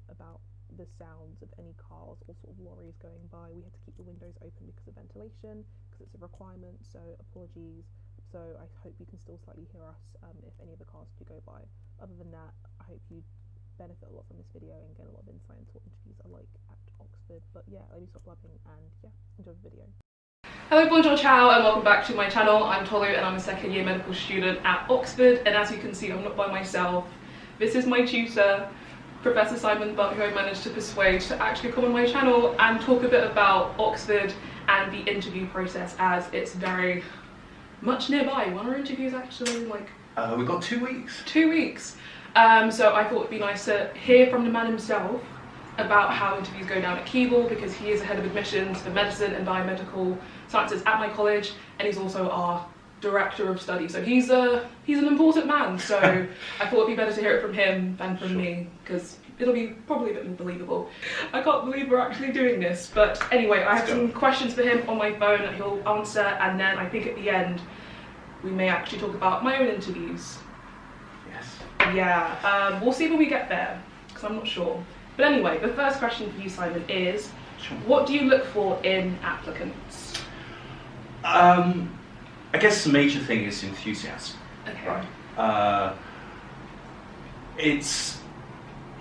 about the sounds of any cars or sort of lorries going by. We had to keep the windows open because of ventilation, because it's a requirement, so apologies. So I hope you can still slightly hear us if any of the cars do go by. Other than that, I hope you benefit a lot from this video and get a lot of insight into what interviews are like at Oxford. But yeah, let me stop blabbing and yeah, enjoy the video. Hello, bonjour, ciao, and welcome back to my channel. I'm Tolu and I'm a second year medical student at Oxford, and as you can see, I'm not by myself. This is my tutor, Professor Simon Butt, who I managed to persuade to actually come on my channel and talk a bit about Oxford and the interview process, as it's very much nearby. When are interviews actually? Like, we've got 2 weeks. 2 weeks. So I thought it'd be nice to hear from the man himself about how interviews go down at Keble, because he is the head of admissions for medicine and biomedical sciences at my college, and he's also our director of study. So he's an important man. So I thought it'd be better to hear it from him than from me, because it'll be probably a bit more believable. I can't believe we're actually doing this, but anyway, I have some questions for him on my phone that he'll answer, and then I think at the end we may actually talk about my own interviews. Yes. Yeah, we'll see when we get there, because I'm not sure. But anyway, the first question for you, Simon, is what do you look for in applicants? I guess the major thing is enthusiasm. Okay. Right. It's,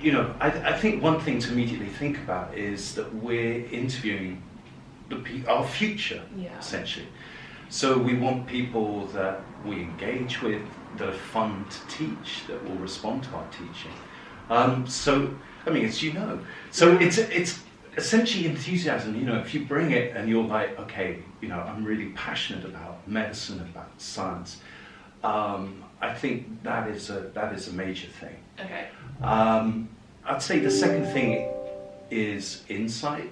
you know, I think one thing to immediately think about is that we're interviewing our future, essentially. So we want people that we engage with, that are fun to teach, that will respond to our teaching. So, I mean, it's, you know, so it's essentially enthusiasm. You know, if you bring it and you're like, okay, you know, I'm really passionate about medicine, about science, I think that is a major thing. Okay. I'd say the second thing is insight.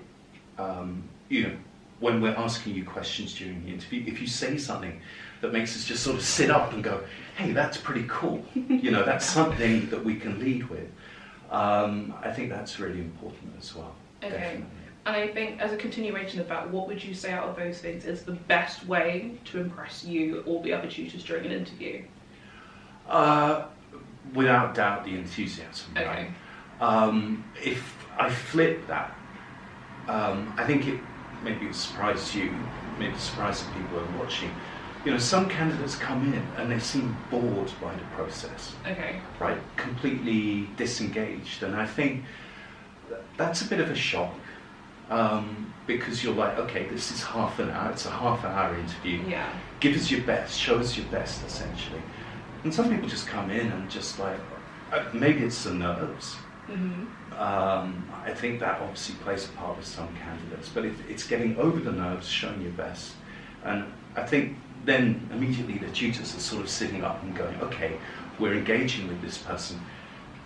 You know, when we're asking you questions during the interview, if you say something that makes us just sort of sit up and go, hey, that's pretty cool. You know, that's something that we can lead with. I think that's really important as well. Okay. Definitely. And I think, as a continuation of that, what would you say out of those things is the best way to impress you or the other tutors during an interview? Without doubt, the enthusiasm. Okay. Right? If I flip that, I think it maybe will surprise you, maybe surprise the people who are watching. You know, some candidates come in and they seem bored by the process. Okay. Right? Completely disengaged. And I think that's a bit of a shock, because you're like, okay, this is half an hour, it's a half-hour interview. Yeah. Give us your best, show us your best, essentially. And some people just come in and just like, maybe it's the nerves. Mm-hmm. I think that obviously plays a part with some candidates, but it's getting over the nerves, showing your best. And I think then immediately the tutors are sort of sitting up and going, okay, we're engaging with this person.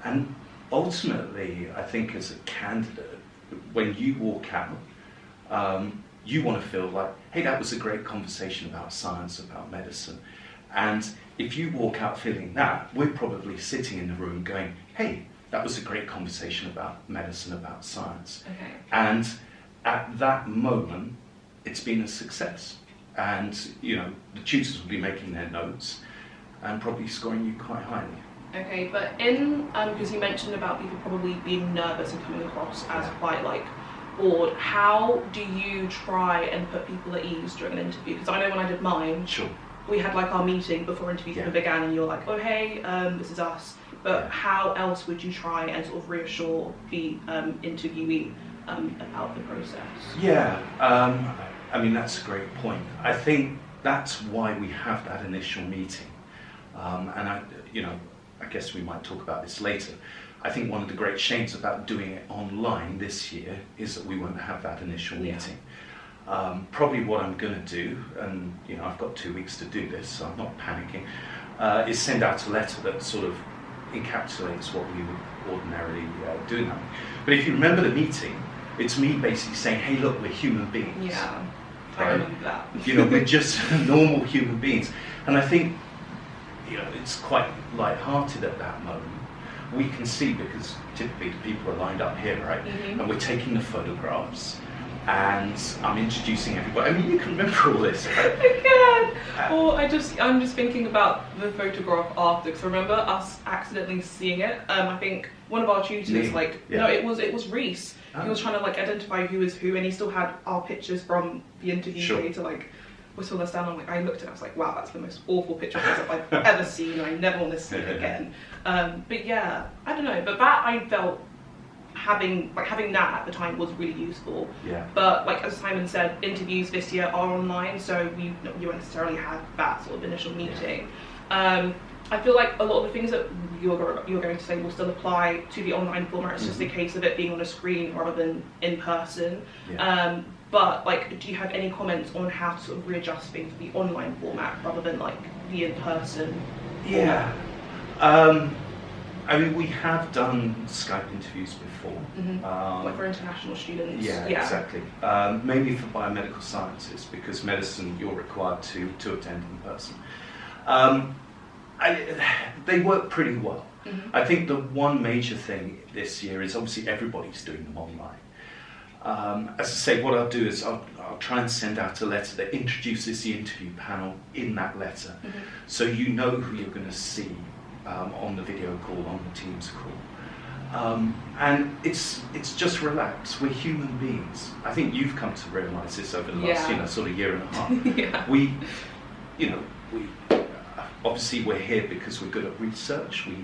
And ultimately, I think as a candidate, when you walk out, you want to feel like, hey, that was a great conversation about science, about medicine. And if you walk out feeling that, we're probably sitting in the room going, hey, that was a great conversation about medicine, about science. Okay. And at that moment, it's been a success. And, you know, the tutors will be making their notes and probably scoring you quite highly. Okay, but in, because you mentioned about people probably being nervous and coming across as quite like bored, how do you try and put people at ease during an interview? Because I know when I did mine, Sure. We had like our meeting before interviews even began, and you're like, oh hey, this is us. But how else would you try and sort of reassure the interviewee about the process? Yeah, I mean, that's a great point. I think that's why we have that initial meeting. And you know, I guess we might talk about this later. I think one of the great shames about doing it online this year is that we won't have that initial meeting. Probably what I'm going to do, and you know, I've got 2 weeks to do this, so I'm not panicking, is send out a letter that sort of encapsulates what we would ordinarily do now. But if you remember the meeting, it's me basically saying, hey, look, we're human beings. Yeah, right? I remember that. You know, we're just normal human beings. And I think, you know, it's quite light-hearted at that moment. We can see, because typically the people are lined up here, right? Mm-hmm. And we're taking the photographs, and I'm introducing everybody. I mean, you can remember all this, right? I can. Or I'm just thinking about the photograph after, because remember us accidentally seeing it. I think one of our tutors, Me? like, Yeah. no, it was Reese. Oh. He was trying to like identify who was who, and he still had our pictures from the interview Sure. day to like whistle us down. I looked at it, I was like, wow, that's the most awful picture I've ever seen. I never want to see it again. But yeah, I don't know. But that I felt having that at the time was really useful. Yeah. But like as Simon said, interviews this year are online, so you won't necessarily have that sort of initial meeting. I feel like a lot of the things that you're going to say will still apply to the online format. It's just a case of it being on a screen rather than in person. Yeah. But like, do you have any comments on how to sort of readjust things for the online format rather than like the in-person Yeah. I mean, we have done Skype interviews before. like for international students? Yeah, exactly. Mainly for biomedical sciences, because medicine you're required to attend in person. They work pretty well. I think the one major thing this year is obviously everybody's doing them online. As I say, what I'll do is I'll try and send out a letter that introduces the interview panel in that letter, so you know who you're going to see on the video call, on the Teams call. And it's just relax. We're human beings. I think you've come to realise this over the last sort of year and a half. Yeah. We obviously we're here because we're good at research. We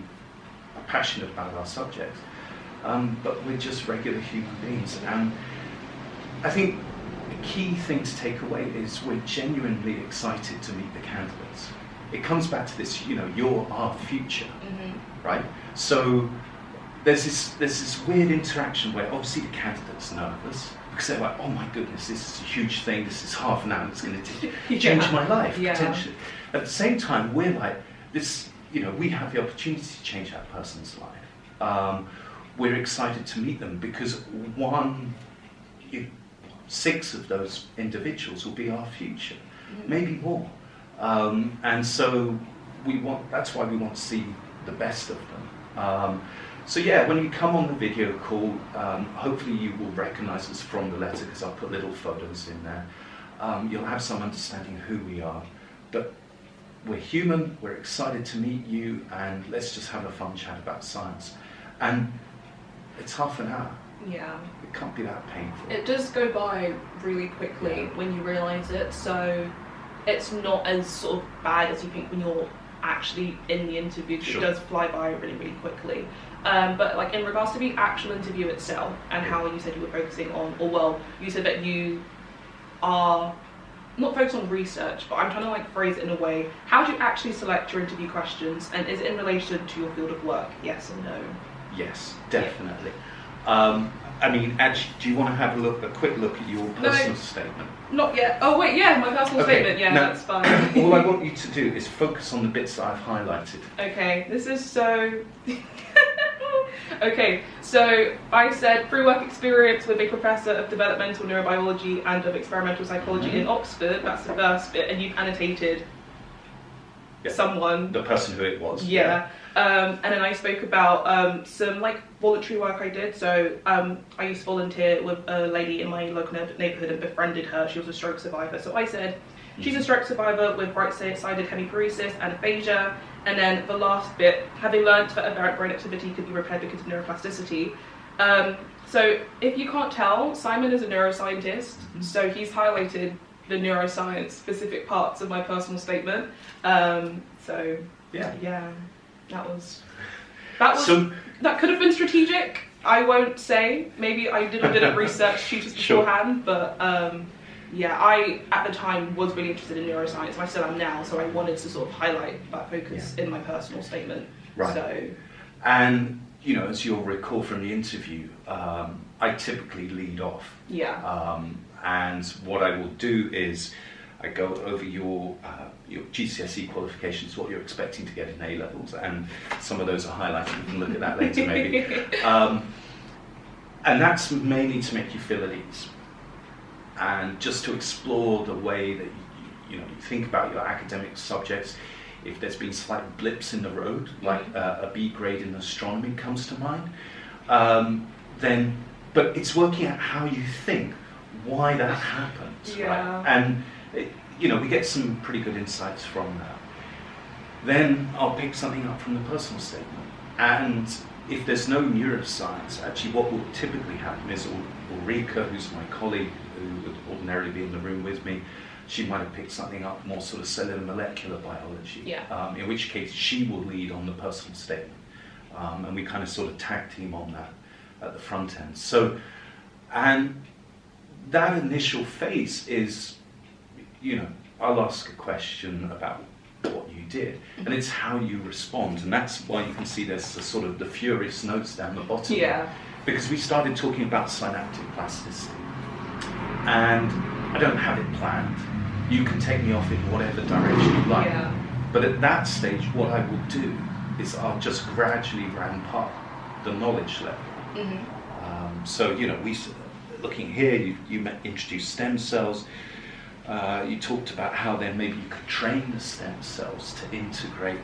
are passionate about our subjects, but we're just regular human beings. And I think the key thing to take away is we're genuinely excited to meet the candidates. It comes back to this, you're our future, right? So there's this weird interaction where obviously the candidate's nervous because they're like, oh my goodness, this is a huge thing. This is half an hour. It's going to change my life potentially. At the same time, we're like this. We have the opportunity to change that person's life. We're excited to meet them because 6 of those individuals will be our future, maybe more. And so that's why we want to see the best of them. So yeah, when you come on the video call, hopefully you will recognise us from the letter because I'll put little photos in there. You'll have some understanding who we are. But we're human, we're excited to meet you, and let's just have a fun chat about science. And it's half an hour. Yeah. It can't be that painful. It does go by really quickly when you realise it, so it's not as sort of bad as you think when you're actually in the interview. It does fly by really, really quickly. But like in regards to the actual interview itself and how you said you were focusing on, you said that you are not focused on research, but I'm trying to like phrase it in a way. How do you actually select your interview questions, and is it in relation to your field of work? Yes and no. Yes, definitely. I mean, actually, do you want to have a quick look at your personal statement? Not yet. Oh wait, yeah, my personal statement. Yeah, now, that's fine. All I want you to do is focus on the bits that I've highlighted. Okay, this is so... Okay, so I said through work experience with a professor of developmental neurobiology and of experimental psychology in Oxford. That's the first bit, and you've annotated someone. The person who it was. Yeah. And then I spoke about some like voluntary work I did. So I used to volunteer with a lady in my local neighbourhood and befriended her. She was a stroke survivor. So I said she's a stroke survivor with right-sided hemiparesis and aphasia. And then the last bit, having learned that aberrant brain activity could be repaired because of neuroplasticity. So if you can't tell, Simon is a neuroscientist. So he's highlighted the neuroscience specific parts of my personal statement. So yeah. That could have been strategic. I won't say. Maybe I did a bit of research tutors beforehand, but I at the time was really interested in neuroscience. I still am now, so I wanted to sort of highlight that focus in my personal statement. Right. So, and as you'll recall from the interview, I typically lead off. Yeah. And what I will do is I go over your GCSE qualifications, what you're expecting to get in A levels, and some of those are highlighted. We can look at that later, maybe. And that's mainly to make you feel at ease, and just to explore the way that you think about your academic subjects. If there's been slight blips in the road, like a B grade in astronomy comes to mind, but it's working out how you think, why that happened, right? And we get some pretty good insights from that. Then I'll pick something up from the personal statement, and if there's no neuroscience, actually what will typically happen is Ulrika, who's my colleague, who would ordinarily be in the room with me, she might have picked something up more sort of cellular molecular biology, in which case she will lead on the personal statement. And we kind of sort of tag team on that at the front end. So, and that initial phase is, I'll ask a question about what you did, and it's how you respond, and that's why you can see there's the sort of the furious notes down the bottom. Because we started talking about synaptic plasticity, and I don't have it planned. You can take me off in whatever direction you like. But at that stage, what I will do is I'll just gradually ramp up the knowledge level. So, we looking here, you introduced stem cells. You talked about how then maybe you could train the stem cells to integrate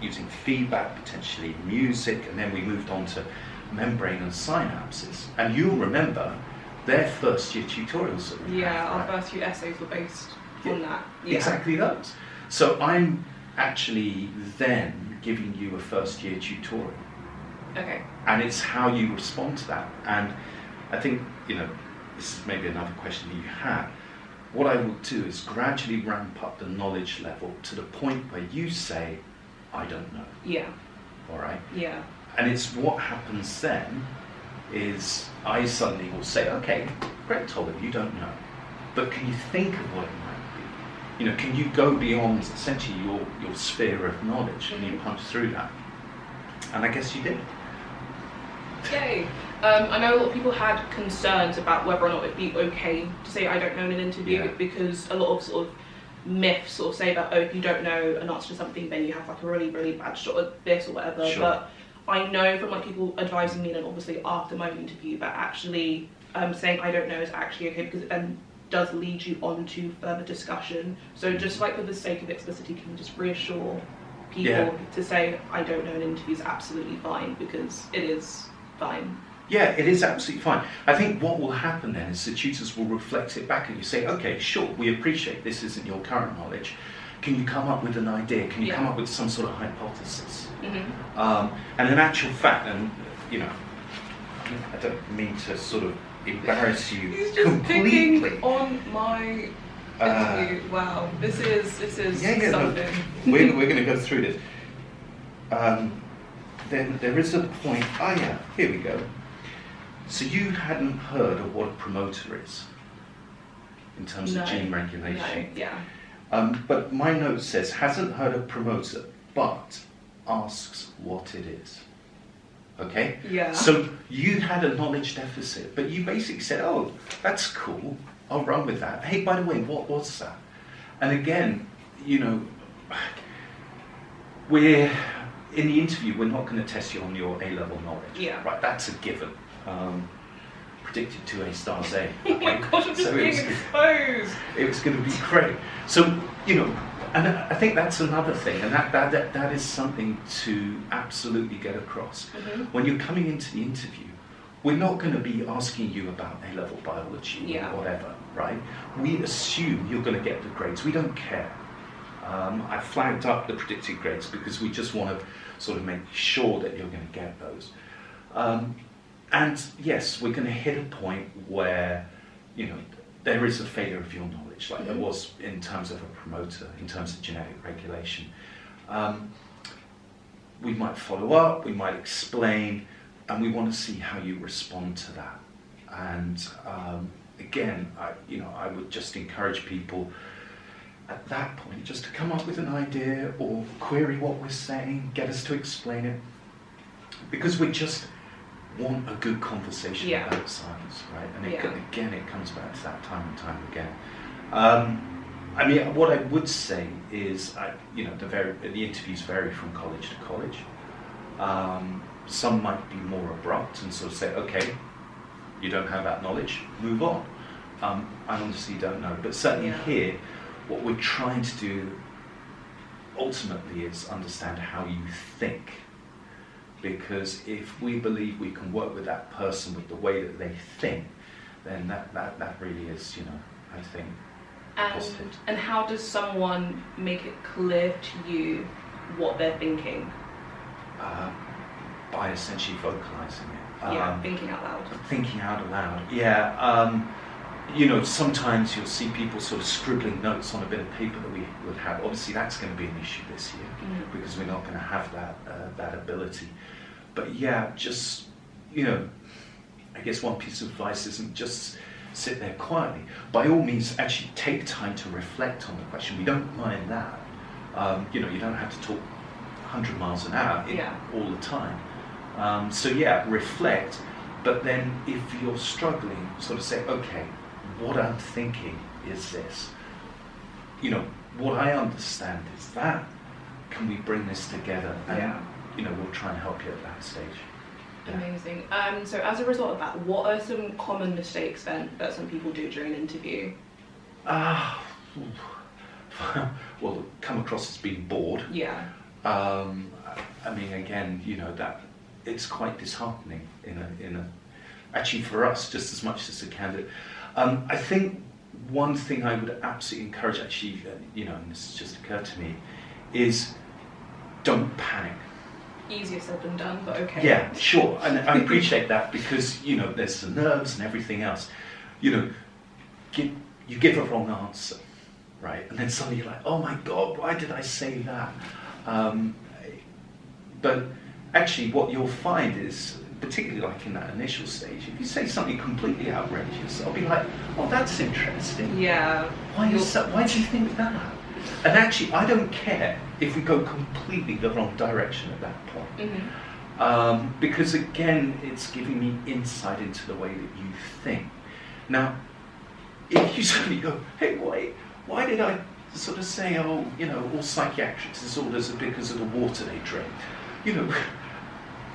using feedback, potentially music, and then we moved on to membrane and synapses. And you'll remember their first year tutorials that we had, our first few essays were based on that. Exactly those. So I'm actually then giving you a first year tutorial. Okay. And it's how you respond to that. And I think, this is maybe another question that you have. What I will do is gradually ramp up the knowledge level to the point where you say, I don't know. All right? And it's what happens then is I suddenly will say, okay, great, Tolu, you don't know. But can you think of what it might be? Can you go beyond essentially your sphere of knowledge? Can you punch through that? And I guess you did. Yay. I know a lot of people had concerns about whether or not it'd be okay to say I don't know in an interview, because a lot of sort of myths sort of say that, if you don't know an answer to something, then you have like a really, really bad shot at this or whatever. But I know from like people advising me, and obviously after my interview, that actually saying I don't know is actually okay, because it then does lead you on to further discussion. So just like for the sake of explicitity, can you just reassure people to say I don't know in an interview is absolutely fine, because it is fine. Yeah, it is absolutely fine. I think what will happen then is the tutors will reflect it back and you say, okay, sure, we appreciate this isn't your current knowledge. Can you come up with an idea? Can you come up with some sort of hypothesis? And in actual fact, and I don't mean to sort of embarrass you He's just completely. picking on my interview. Wow, this is something. No, we're going to go through this. Then there is a point. Here we go. So you hadn't heard of what a promoter is in terms of gene regulation. But my note says hasn't heard of promoter, but asks what it is. Okay? So you had a knowledge deficit, but you basically said, oh, that's cool, I'll run with that. Hey, by the way, what was that? And again, we're in the interview, we're not going to test you on your A-level knowledge. Right, that's a given. Predicted 2 A stars A. Oh my gosh, I'm just being exposed. It was going to be great. So, and I think that's another thing, and that is something to absolutely get across. When you're coming into the interview, we're not going to be asking you about A-level biology or whatever, right? We assume you're going to get the grades. We don't care. I flagged up the predicted grades because we just want to sort of make sure that you're going to get those. And yes, we're going to hit a point where, there is a failure of your knowledge, like there was in terms of a promoter, in terms of genetic regulation. We might follow up, we might explain, and we want to see how you respond to that. And again, I would just encourage people at that point just to come up with an idea or query what we're saying, get us to explain it, because we just want a good conversation about science, right? And again, it comes back to that time and time again. What I would say is, the interviews vary from college to college. Some might be more abrupt and sort of say, okay, you don't have that knowledge, move on. I honestly don't know, but certainly here, what we're trying to do ultimately is understand how you think. Because if we believe we can work with that person with the way that they think, then that really is, I think, positive. And how does someone make it clear to you what they're thinking? by essentially vocalizing it. Yeah, thinking out loud. Thinking out loud, yeah. You know, sometimes you'll see people sort of scribbling notes on a bit of paper that we would have. Obviously, that's going to be an issue this year because we're not going to have that ability. But yeah, just, you know, I guess one piece of advice isn't just sit there quietly. By all means, actually take time to reflect on the question. We don't mind that. You know, you don't have to talk 100 miles an hour all the time. So yeah, reflect. But then if you're struggling, sort of say, okay, what I'm thinking is this. You know, what I understand is that. Can we bring this together? And, you know, we'll try and help you at that stage. Yeah. Amazing. So as a result of that, what are some common mistakes then that some people do during an interview? Well, come across as being bored. Yeah. I mean, again, you know, that it's quite disheartening in a actually for us just as much as the candidate. I think one thing I would absolutely encourage, actually, you know, and this has just occurred to me, is don't panic. Easier said than done, but okay. Yeah, sure, and I appreciate that because, you know, there's the nerves and everything else. You know, you give a wrong answer, right? And then suddenly you're like, oh my God, why did I say that? But actually what you'll find is, particularly like in that initial stage, if you say something completely outrageous, I'll be like, oh, that's interesting. Yeah. Why do you think that? And actually, I don't care if we go completely the wrong direction at that point. Because again, it's giving me insight into the way that you think. Now, if you suddenly go, hey, why did I sort of say, oh, you know, all psychiatric disorders are because of the water they drink? You know,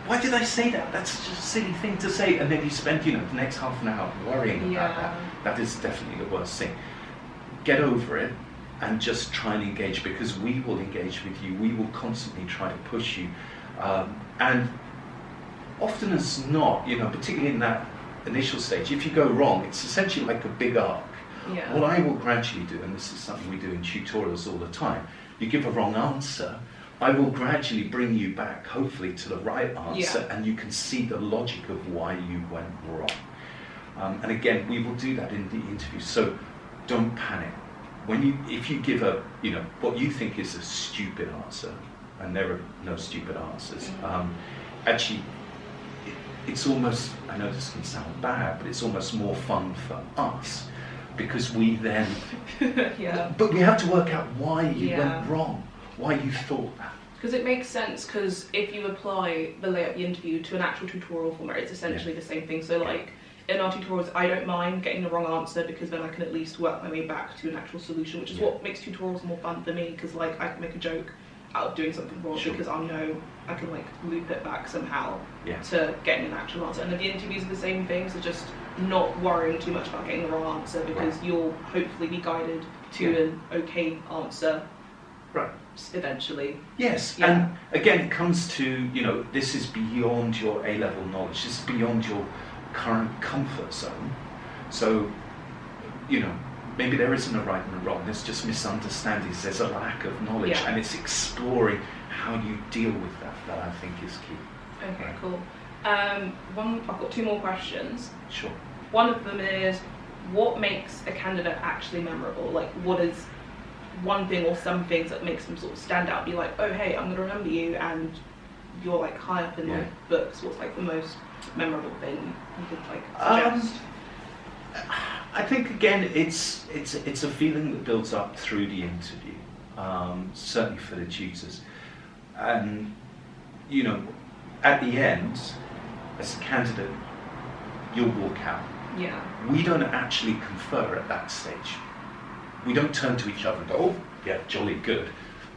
why did I say that? That's just a silly thing to say. And then you spend, you know, the next half an hour worrying about that. That is definitely the worst thing. Get over it and just try and engage, because we will engage with you. We will constantly try to push you. And often as not, you know, particularly in that initial stage, if you go wrong, it's essentially like a big arc. Yeah. What I will gradually do, and this is something we do in tutorials all the time, you give a wrong answer, I will gradually bring you back, hopefully, to the right answer, and you can see the logic of why you went wrong. And again, we will do that in the interview, so don't panic. If you give you know, what you think is a stupid answer, and there are no stupid answers, actually, it's almost, I know this can sound bad, but it's almost more fun for us, because we then, but we have to work out why you went wrong, why you thought that. Because it makes sense, because if you apply the layout of the interview to an actual tutorial format, it's essentially the same thing. So like, in our tutorials, I don't mind getting the wrong answer, because then I can at least work my way back to an actual solution, which is what makes tutorials more fun for me, because like I can make a joke out of doing something wrong, because I know I can like loop it back somehow to getting an actual answer. And then the interviews are the same thing, so just not worrying too much about getting the wrong answer, because you'll hopefully be guided to an okay answer eventually. Yes, and again, it comes to, you know, this is beyond your A-level knowledge, this is beyond your current comfort zone. So, you know, maybe there isn't a right and a wrong, there's just misunderstandings, there's a lack of knowledge, and it's exploring how you deal with that I think is key. Okay, cool. I've got two more questions. Sure. One of them is, what makes a candidate actually memorable? Like, what is one thing or some things that makes them sort of stand out, be like, oh hey, I'm going to remember you, and you're like high up in my books? What's like the most memorable thing you could like suggest? I think again, it's a feeling that builds up through the interview, certainly for the tutors, and you know, at the end, as a candidate, you'll walk out. Yeah. We don't actually confer at that stage. We don't turn to each other and go, oh, yeah, jolly good,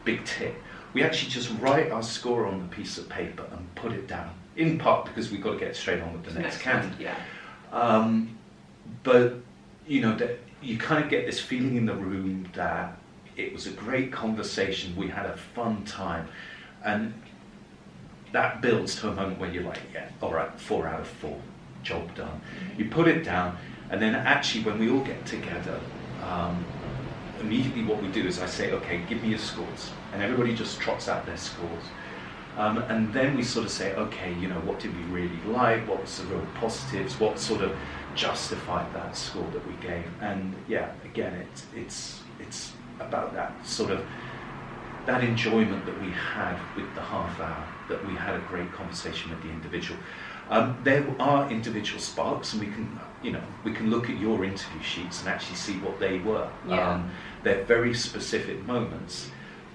big tick. We actually just write our score on the piece of paper and put it down, in part because we've got to get straight on with the next candidate. But, you know, that you kind of get this feeling in the room that it was a great conversation, we had a fun time, and that builds to a moment where you're like, yeah, all right, 4 out of 4, job done. You put it down, and then actually when we all get together, immediately what we do is I say, okay, give me your scores. And everybody just trots out their scores. And then we sort of say, okay, you know, what did we really like? What was the real positives? What sort of justified that score that we gave? And yeah, again, it's about that sort of that enjoyment that we had with the half hour, that we had a great conversation with the individual. There are individual sparks, and we can look at your interview sheets and actually see what they were. Yeah. They're very specific moments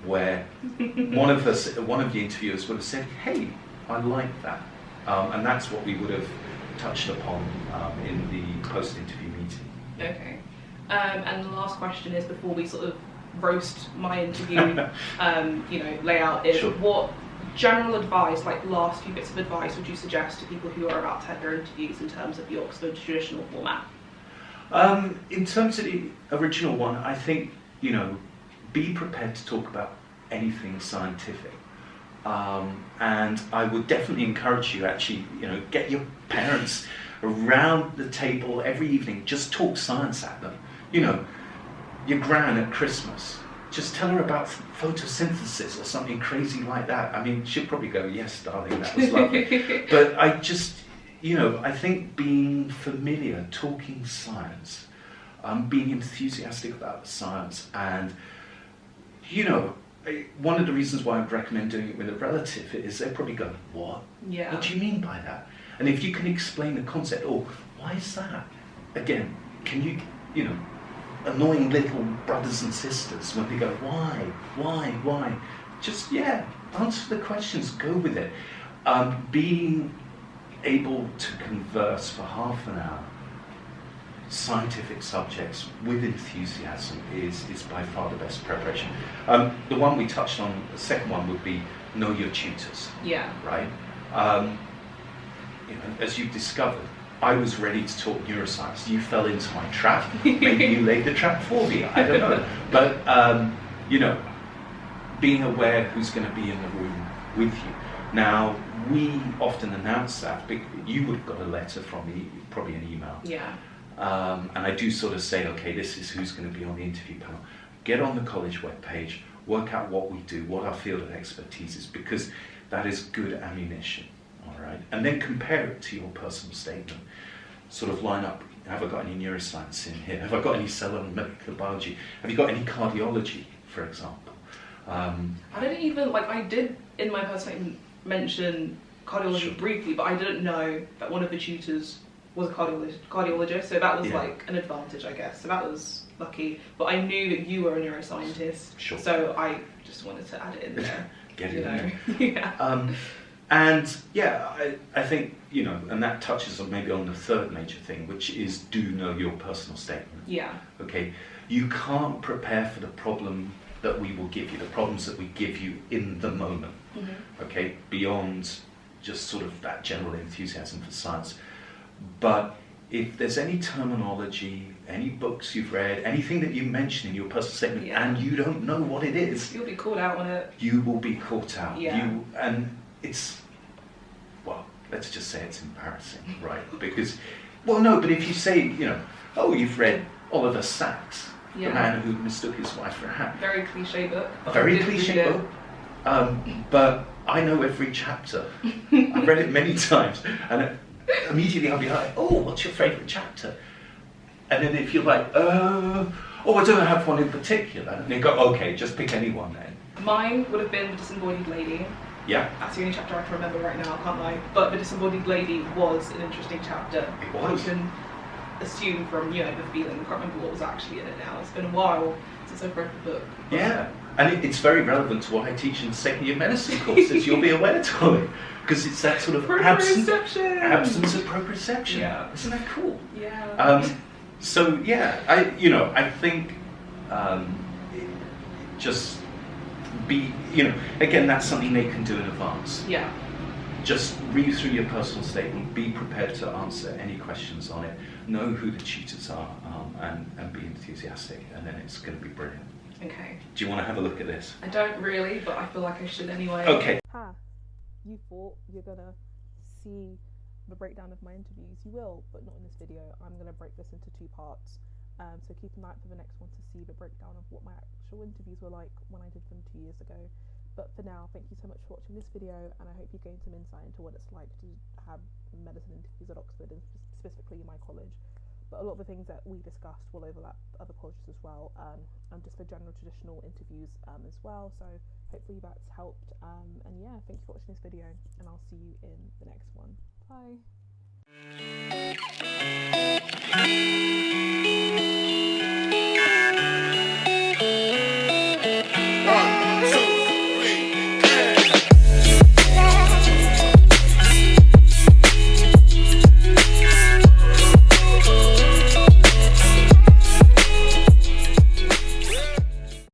where one of the interviewers would have said, "Hey, I like that," and that's what we would have touched upon in the post-interview meeting. Okay. And the last question is, before we sort of roast my interview, layout, is Sure. what general advice, like last few bits of advice, would you suggest to people who are about to have their interviews in terms of the Oxford traditional format? In terms of the original one, I think, be prepared to talk about anything scientific. And I would definitely encourage you, actually, get your parents around the table every evening, just talk science at them. Your gran at Christmas, just tell her about photosynthesis or something crazy like that. I mean, she'll probably go, "Yes, darling, that was lovely." But I just, I think being familiar, talking science, being enthusiastic about the science, and, one of the reasons why I would recommend doing it with a relative is they're probably going, "What? Yeah. What do you mean by that?" And if you can explain the concept, "Oh, why is that?" Again, can you, annoying little brothers and sisters when they go, why? Just, answer the questions, go with it. Being able to converse for half an hour, scientific subjects with enthusiasm is by far the best preparation. The one we touched on, the second one would be know your tutors. Yeah. Right? As you've discovered, I was ready to talk neuroscience. You fell into my trap. Maybe you laid the trap for me. I don't know. But, being aware who's going to be in the room with you. Now, we often announce that. You would have got a letter from me, probably an email. Yeah. And I do sort of say, okay, this is who's going to be on the interview panel. Get on the college webpage, work out what we do, what our field of expertise is, because that is good ammunition. All right, and then compare it to your personal statement. Sort of line up, have I got any neuroscience in here? Have I got any cellular and molecular biology? Have you got any cardiology, for example? I didn't even, I did in my personal statement mention cardiology Sure. briefly, but I didn't know that one of the tutors was a cardiologist, so that was an advantage, I guess. So that was lucky. But I knew that you were a neuroscientist, Sure. So I just wanted to add it in there. Get it in there. Yeah. And I think, and that touches on maybe on the third major thing, which is do know your personal statement. Yeah. Okay, you can't prepare for the problem that we will give you, the problems that we give you in the moment. Mm-hmm. Okay, beyond just sort of that general enthusiasm for science. But if there's any terminology, any books you've read, anything that you mention in your personal statement, and you don't know what it is, you'll be called out on it. You will be caught out. Yeah. And it's, well, let's just say it's embarrassing, right? Because, well, no, but if you say, you've read Oliver Sacks, the man who mistook his wife for a hat. Very cliche book. Very cliche book. But I know every chapter. I've read it many times. And immediately I'll be like, "Oh, what's your favourite chapter?" And then if you're like, I don't have one in particular. And they go, "Okay, just pick any one then." Mine would have been The Disembodied Lady. Yeah. That's the only chapter I can remember right now, I can't lie. But The Disembodied Lady was an interesting chapter. It was. You can assume from, the feeling. I can't remember what was actually in it now. It's been a while since I've read the book. Yeah. And it's very relevant to what I teach in the second year medicine courses, you'll be aware, darling. Because it's that sort of absence of proprioception. Yeah. Isn't that cool? Yeah. I think just be, again, that's something they can do in advance. Yeah. Just read through your personal statement, be prepared to answer any questions on it, know who the tutors are, and be enthusiastic, and then it's going to be brilliant. Okay. Do you want to have a look at this? I don't really, but I feel like I should anyway. Okay. You thought you're gonna see the breakdown of my interviews. You will, but not in this video. I'm gonna break this into two parts. So keep an eye out for the next one to see the breakdown of what my actual interviews were like when I did them 2 years ago. But for now, thank you so much for watching this video, and I hope you gained some insight into what it's like to have medicine interviews at Oxford, and specifically my college. But a lot of the things that we discussed will overlap other colleges as well, and just the general traditional interviews as well. So hopefully that's helped. And yeah, thank you for watching this video, and I'll see you in the next one. Bye.